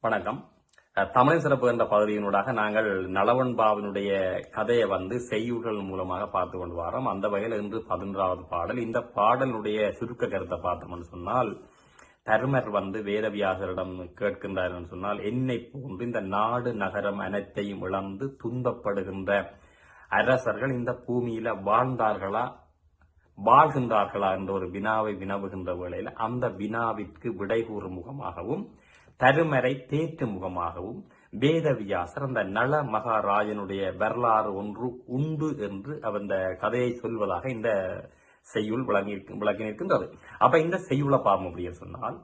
வணக்கம். தமிழ் சிறப்பு என்ற பகுதியினூடாக நாங்கள் நலவன்பாவினுடைய கதையை செய்யுள்கள் மூலமாக பார்த்து கொண்டு வரோம். அந்த வகையில் இன்று 11வது பாடல். இந்த பாடலுடைய சுருக்க கருத்தை பார்த்தோம்னு சொன்னால், தருமர் வேதவியாசரிடம் கேட்கின்றார் என்று சொன்னால், என்னை போன்று இந்த நாடு நகரம் அனைத்தையும் இழந்து துன்பப்படுகின்ற அரசர்கள் இந்த பூமியில வாழ்கின்றார்களா என்ற ஒரு வினாவை வினவுகின்ற வேளையில் அந்த வினாவிற்கு விடை கூறும் முகமாகவும் தருமரை தேற்று முகமாகவும் வேதவியாசர் அந்த நல மகாராஜனுடைய வரலாறு ஒன்று உண்டு என்று அந்த கதையை சொல்வதாக இந்த செய்யுள் விளக்கி நிற்கின்றது. அப்ப இந்த செய்யுளை பார்ப்போம் அப்படின்னு சொன்னால்,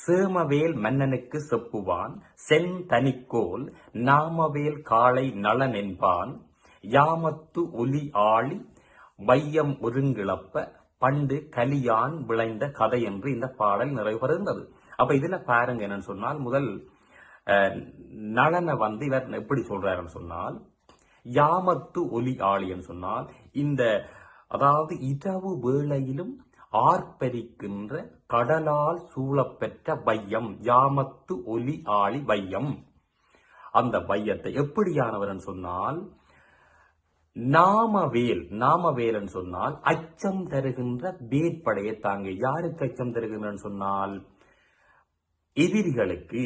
சேமவேல் மன்னனுக்கு செப்புவான் செந்தனிக்கோல் நாமவேல் காளை நலன் என்பான் யாமத்து ஒலி ஆளி வையம் ஒருங்கிழப்ப பண்டு கலியான் விளைந்த கதை என்று இந்த பாடல் நிறைவு பெறுகின்றது. அப்ப இதுல பாருங்க என்னன்னு சொன்னால், முதல் நலனை இவர் எப்படி சொல்றாருன்னு சொன்னால், யாமத்து ஒலி ஆளின்னு சொன்னால் இந்த அதாவது இரவு வேளையிலும் ஆர்ப்பரிக்கின்ற கடலால் சூழப்பெற்ற வையம், யாமத்து ஒலி ஆளி வையம். அந்த வையத்தை எப்படியானவர் சொன்னால், நாமவேல் சொன்னால் அச்சம் தருகின்ற வேட்படையை தாங்க. யாருக்கு அச்சம் தருகின்றன்னு சொன்னால், எதிரிகளுக்கு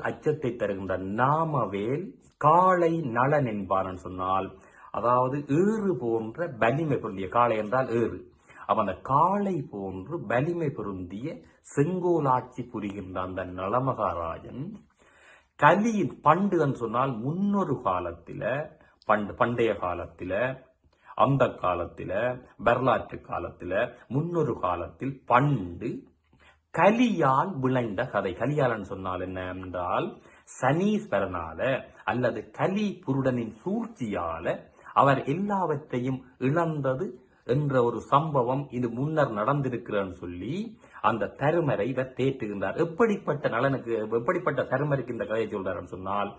அச்சத்தை தருகின்ற நாமவேல் காளை நலன் என்பான் சொன்னால், அதாவது ஏறு போன்ற வலிமை பொருந்திய, காளை என்றால் ஏறு, அப்ப அந்த காளை போன்று வலிமை பொருந்திய செங்கோலாட்சி புரிகின்ற அந்த நலமகாராஜன் கலியின் பண்டு சொன்னால் முன்னொரு காலத்தில, பண்டைய காலத்தில, அந்த காலத்தில, வரலாற்று காலத்தில, முன்னொரு காலத்தில் பண்டு கலியால் விளைந்த கதை. கலியால் சொன்னால் என்ன என்றால், சனீஸ்வரனால அல்லது கலி புருடனின் சூழ்ச்சியால அவர் எல்லாவற்றையும் இழந்தது என்ற ஒரு சம்பவம் இது முன்னர் நடந்திருக்கிறன்னு சொல்லி அந்த தருமரை இவர் தேற்றுகின்றார். எப்படிப்பட்ட தருமருக்கு இந்த கதையை சொல்றாருன்னு சொன்னால்,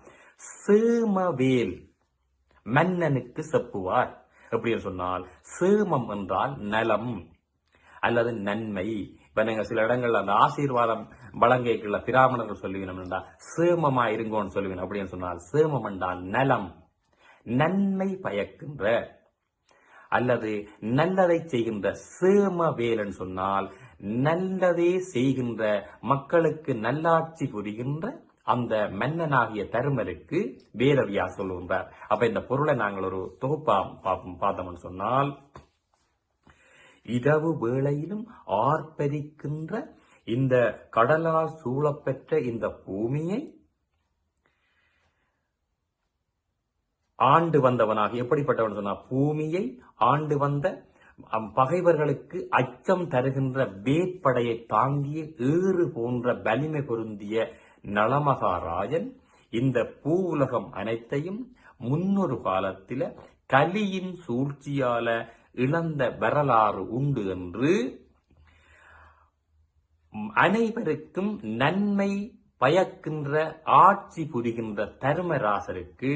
சேமவேல் மன்னனுக்கு செப்புவார். எப்படி சொன்னால், சேமம் என்றால் நலம் அல்லது நன்மை. இப்ப நீங்க சில இடங்கள்ல அந்த ஆசீர்வாதம் வழங்கிக்குள்ள பிராமணர்கள் சொல்லுவீங்க, சேமமா இருங்கோன்னு சொல்லுவீங்க. அப்படின்னு சொன்னால், சேமம் என்றால் நலம், நன்மை பயக்கின்ற அல்லது நல்லதை செய்கின்ற. சேமவேலன் சொன்னால் நல்லதே செய்கின்ற, மக்களுக்கு நல்லாட்சி புரிகின்ற அந்த மன்னனாகிய தருமருக்கு வேதவியாசர் சொல்லுகின்றார். அப்ப இந்த பொருளை நாங்கள் ஒரு தொகுப்பா பார்த்தோம்னு சொன்னால், இரவு வேளையிலும் ஆர்ப்பரிக்கின்ற இந்த கடலால் சூழப்பெற்ற இந்த பூமியை ஆண்டு வந்தவனாக, எப்படிப்பட்டவன் சொன்னா, பூமியை ஆண்டு வந்த பகைவர்களுக்கு அச்சம் தருகின்ற வேட்படையை தாங்கிய ஏறு போன்ற வலிமை பொருந்திய நலமகாராஜன் இந்த பூ உலகம் அனைத்தையும் முன்னொரு காலத்தில கலியின் சூழ்ச்சியால இழந்த வரலாறு உண்டு என்று அனைவருக்கும் நன்மை பயக்கின்ற ஆட்சி புரிகின்ற தர்மராசருக்கு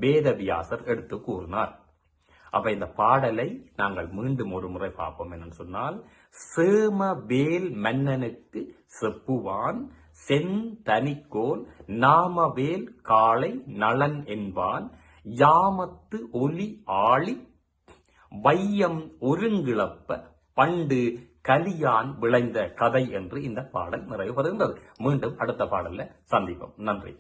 வேதவியாசர் எடுத்து கூறினார். அப்ப இந்த பாடலை நாங்கள் மீண்டும் ஒரு முறை பார்ப்போம். என்னன்னு சொன்னால், சேமவேல் மன்னனுக்கு செப்புவான் செந்தனிக்கோல் நாமவேல் காளை நலன் என்பான் யாமத்து ஒலி ஆளி வையம் ஒருங்கிழப்ப பண்டு கலியான் விளைந்த கதை என்று இந்த பாடல் நிறைவு பெறுகின்றது. மீண்டும் அடுத்த பாடல்ல சந்திப்போம். நன்றி.